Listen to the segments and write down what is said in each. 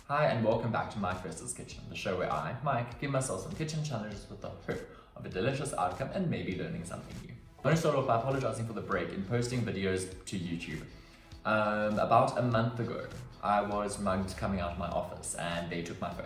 Hi and welcome back to Mike vs. Kitchen, the show where I, Mike, give myself some kitchen challenges with the hope of a delicious outcome and maybe learning something new. I want to start off by apologizing for the break in posting videos to YouTube. About a month ago, I was mugged coming out of my office and they took my phone.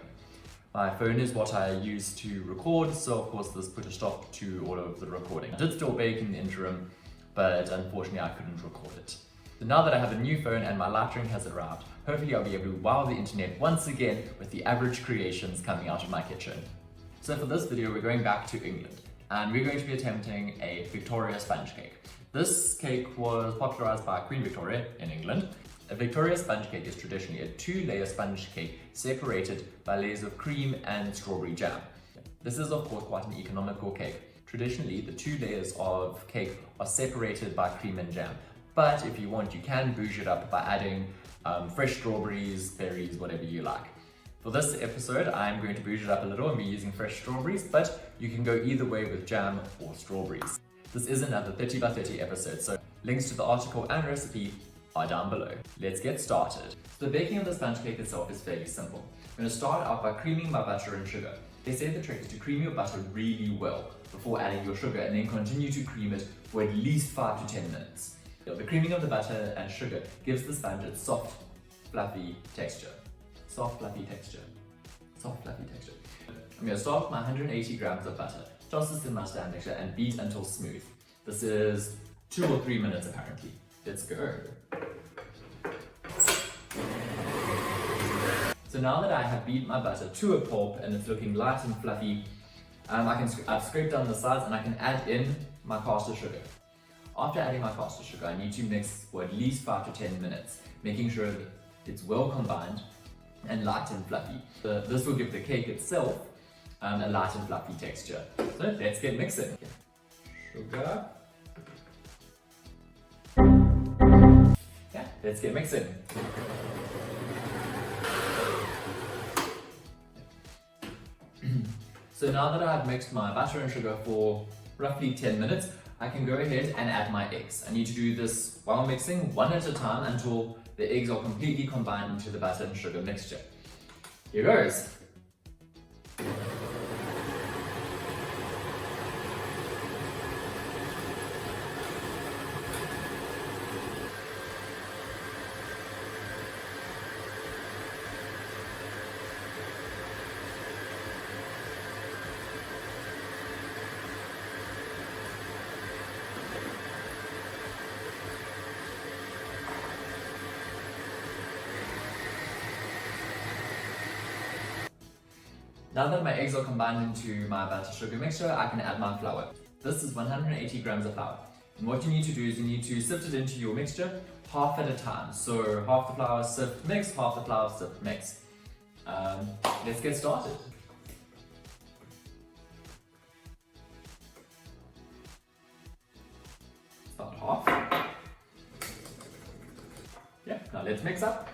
My phone is what I use to record, so of course this put a stop to all of the recording. I did still bake in the interim, but unfortunately I couldn't record it. So now that I have a new phone and my lightering has arrived, hopefully I'll be able to wow the internet once again with the average creations coming out of my kitchen. So for this video we're going back to England and we're going to be attempting a Victoria sponge cake. This cake was popularized by Queen Victoria in England. A Victoria sponge cake is traditionally a 2-layer sponge cake separated by layers of cream and strawberry jam. This is of course quite an economical cake. Traditionally the 2 layers of cake are separated by cream and jam, but if you want you can bouge it up by adding fresh strawberries, berries, whatever you like. For this episode I'm going to bouge it up a little and be using fresh strawberries, but you can go either way with jam or strawberries. This is another 30 by 30 episode, so links to the article and recipe are down below. Let's get started. So the baking of the sponge cake itself is fairly simple. I'm going to start out by creaming my butter and sugar. They say the trick is to cream your butter really well before adding your sugar and then continue to cream it for at least 5 to 10 minutes. The creaming of the butter and sugar gives the sponge its soft, fluffy texture. Soft, fluffy texture. Soft, fluffy texture. I'm going to start with my 180 grams of butter. Toss this in my stand mixer and beat until smooth. This is 2 or 3 minutes apparently. Let's go. So now that I have beat my butter to a pulp and it's looking light and fluffy, I've scraped down the sides and I can add in my caster sugar. After adding my caster sugar, I need to mix for at least 5 to 10 minutes, making sure that it's well combined and light and fluffy. This will give the cake itself a light and fluffy texture. So let's get mixing. Sugar. Yeah, let's get mixing. So now that I've mixed my butter and sugar for roughly 10 minutes, I can go ahead and add my eggs. I need to do this while mixing, one at a time, until the eggs are completely combined into the butter and sugar mixture. Here goes. Now that my eggs are combined into my butter sugar mixture, I can add my flour. This is 180 grams of flour. And what you need to do is you need to sift it into your mixture half at a time. So half the flour sift mix, half the flour sift mix. Let's get started. About half. Yeah, now let's mix up.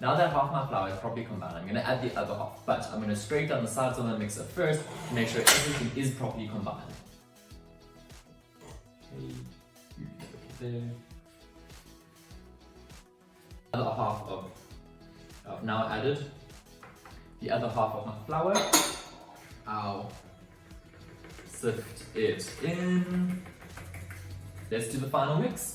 Now that half my flour is properly combined, I'm going to add the other half, but I'm going to scrape down the sides of the mixer first to make sure everything is properly combined. Okay, there. Other half of I've now added the other half of my flour. I'll sift it in. Let's do the final mix.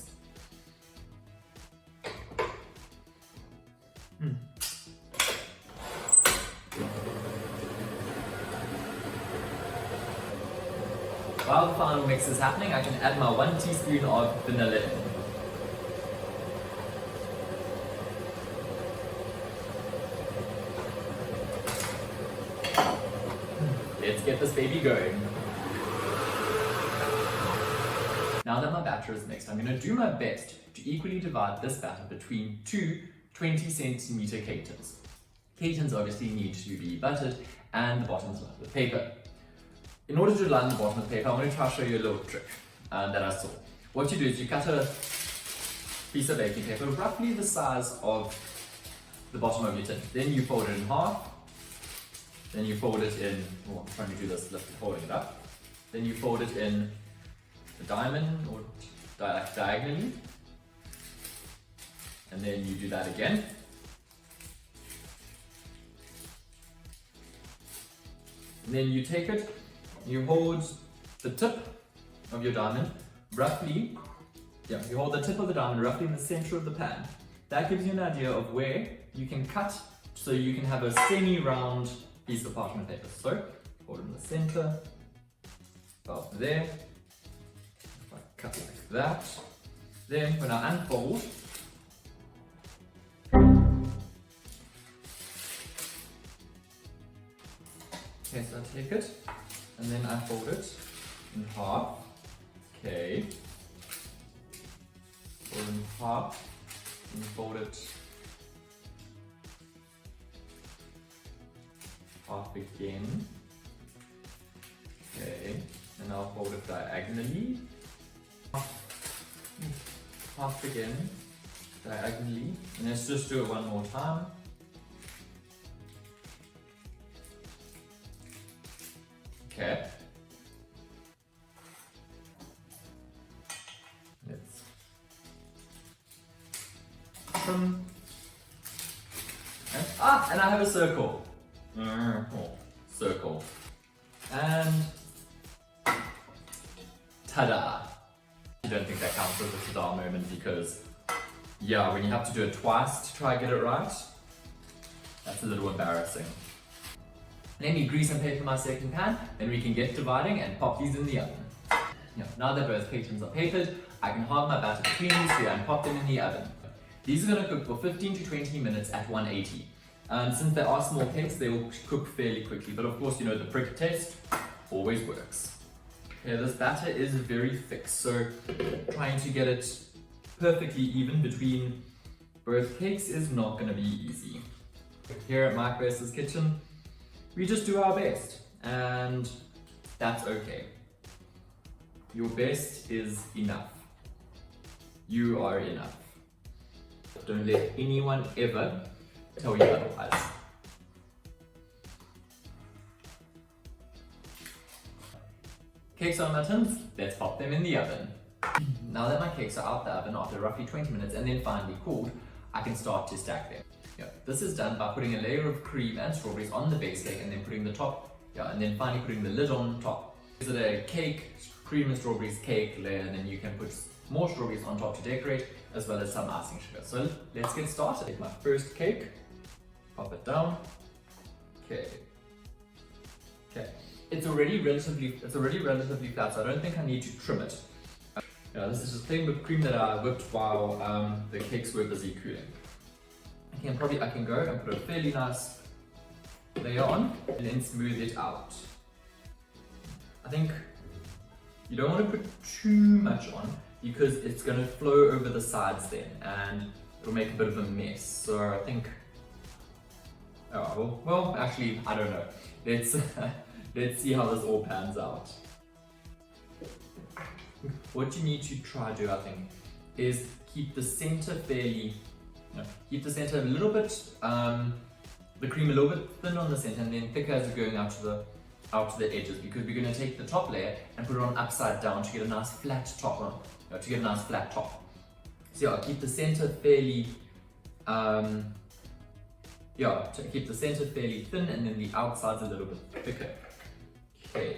While the final mix is happening, I can add my 1 teaspoon of vanilla in. Let's get this baby going. Now that my batter is mixed, I'm going to do my best to equally divide this batter between 2 20-centimeter cake tins. Cake tins obviously need to be buttered and the bottom is lined with paper. In order to line the bottom with paper, I want to try to show you a little trick that I saw. What you do is you cut a piece of baking paper roughly the size of the bottom of your tin. Then you fold it in half. Then you fold it in, I'm trying to do this, folding it up. then you fold it in a diamond or diagonally, and then you do that again. And then you take it, you hold the tip of your diamond roughly, you hold the tip of the diamond roughly in the center of the pan. That gives you an idea of where you can cut so you can have a semi-round piece of parchment paper. So, hold it in the center, about there. If I cut it like that. Then when I unfold, okay, so I take it and then I fold it in half. Okay. Fold it in half and fold it half again. Okay, and I'll fold it diagonally. Half again, diagonally. And let's just do it one more time. Okay. Let's trim. And I have a circle. Circle. And ta-da! I don't think that counts as a ta-da moment because, yeah, when you have to do it twice to try and get it right, that's a little embarrassing. Let me grease and paper my second pan, then we can get dividing and pop these in the oven. Now that both cake tins are papered, I can halve my batter between these two and pop them in the oven. These are going to cook for 15 to 20 minutes at 180. Since they are small cakes, they will cook fairly quickly, but of course, you know, the prick test always works. Okay, this batter is very thick, so trying to get it perfectly even between both cakes is not going to be easy. Here at Mike Versus Kitchen, we just do our best, and that's okay. Your best is enough. You are enough. Don't let anyone ever tell you otherwise. Cakes on my tins, let's pop them in the oven. Now that my cakes are out the oven after roughly 20 minutes and then finally cooled, I can start to stack them. This is done by putting a layer of cream and strawberries on the base cake and then putting the top, and then finally putting the lid on top. Is it a cake, cream and strawberries cake layer, and then you can put more strawberries on top to decorate, as well as some icing sugar. So let's get started. Take my first cake, pop it down. Okay. It's already relatively flat, so I don't think I need to trim it. This is just plain whipped cream that I whipped while the cakes were busy cooling. I can go and put a fairly nice layer on and then smooth it out. I think you don't want to put too much on because it's going to flow over the sides then and it'll make a bit of a mess. So I think, well, actually, I don't know. Let's see how this all pans out. What you need to try to do, I think, is keep the center keep the center a little bit, the cream a little bit thin on the center and then thicker as you're going out to the edges, because we're going to take the top layer and put it on upside down to get a nice flat top on, to get a nice flat top. So yeah, keep the center fairly, to keep the center fairly thin and then the outsides a little bit thicker. Okay,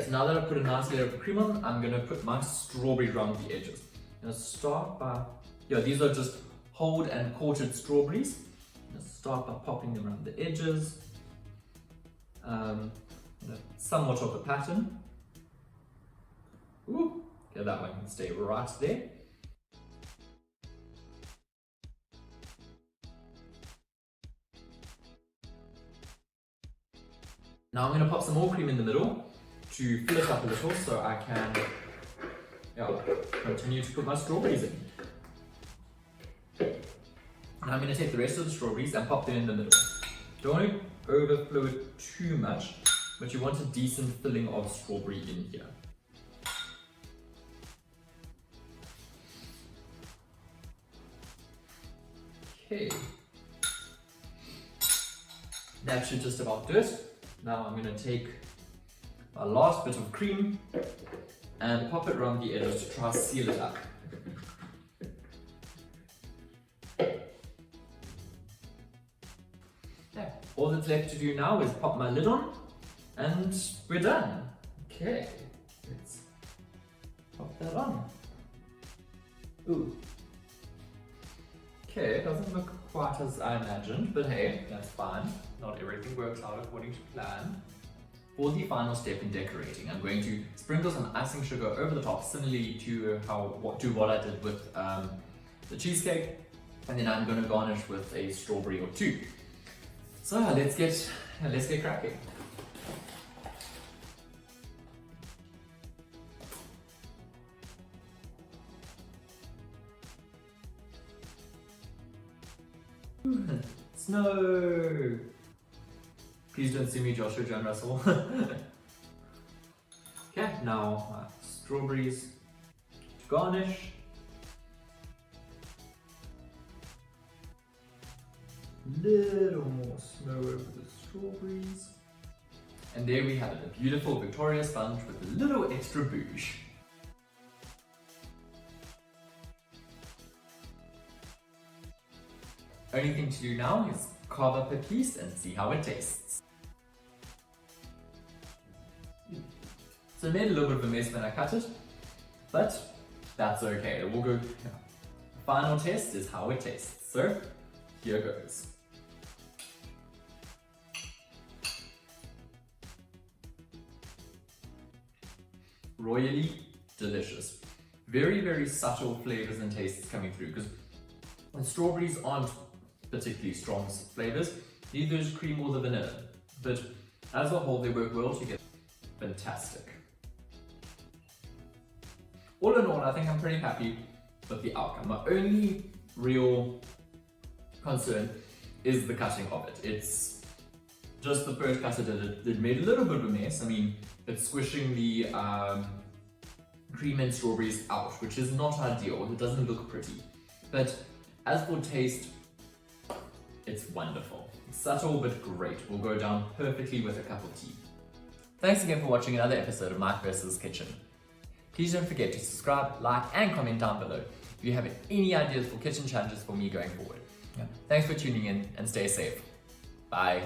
so now that I've put a nice layer of cream on, I'm going to put my strawberries around the edges. I'm going to start by, these are just whole and quartered strawberries. I'm going to start by popping them around the edges. Somewhat of a pattern. Ooh, okay, that one can stay right there. Now I'm going to pop some more cream in the middle to fill it up a little so I can continue to put my strawberries in. Now I'm going to take the rest of the strawberries and pop them in the middle. Don't want to overflow it too much, but you want a decent filling of strawberry in here. Okay. That should just about do it. Now I'm going to take our last bit of cream and pop it around the edges to try to seal it up. Okay, all that's left to do now is pop my lid on and we're done. Okay, let's pop that on. Ooh. Okay, it doesn't look quite as I imagined, but hey, that's fine. Not everything works out according to plan. For the final step in decorating, I'm going to sprinkle some icing sugar over the top, similarly to what I did with the cheesecake, and then I'm going to garnish with a strawberry or two. So let's get cracking. Snow! Please don't sue me, Joshua John Russell. Okay, now strawberries to garnish. Little more snow over the strawberries. And there we have it, a beautiful Victoria sponge with a little extra bouge. Only thing to do now is carve up a piece and see how it tastes. So I made a little bit of a mess when I cut it, but that's okay. It will go. The final test is how it tastes. So here goes. Royally delicious. Very, very subtle flavors and tastes coming through because the strawberries aren't particularly strong flavors, neither is cream or the vanilla, but as a whole they work well together. Fantastic. All in all, I think I'm pretty happy with the outcome. My only real concern is the cutting of it. It's just the first cut I did, it made a little bit of a mess. I mean, it's squishing the cream and strawberries out, which is not ideal. It doesn't look pretty. But as for taste, it's wonderful. Subtle but great. Will go down perfectly with a cup of tea. Thanks again for watching another episode of Mike vs. Kitchen. Please don't forget to subscribe, like, and comment down below if you have any ideas for kitchen challenges for me going forward. Thanks for tuning in and stay safe. Bye.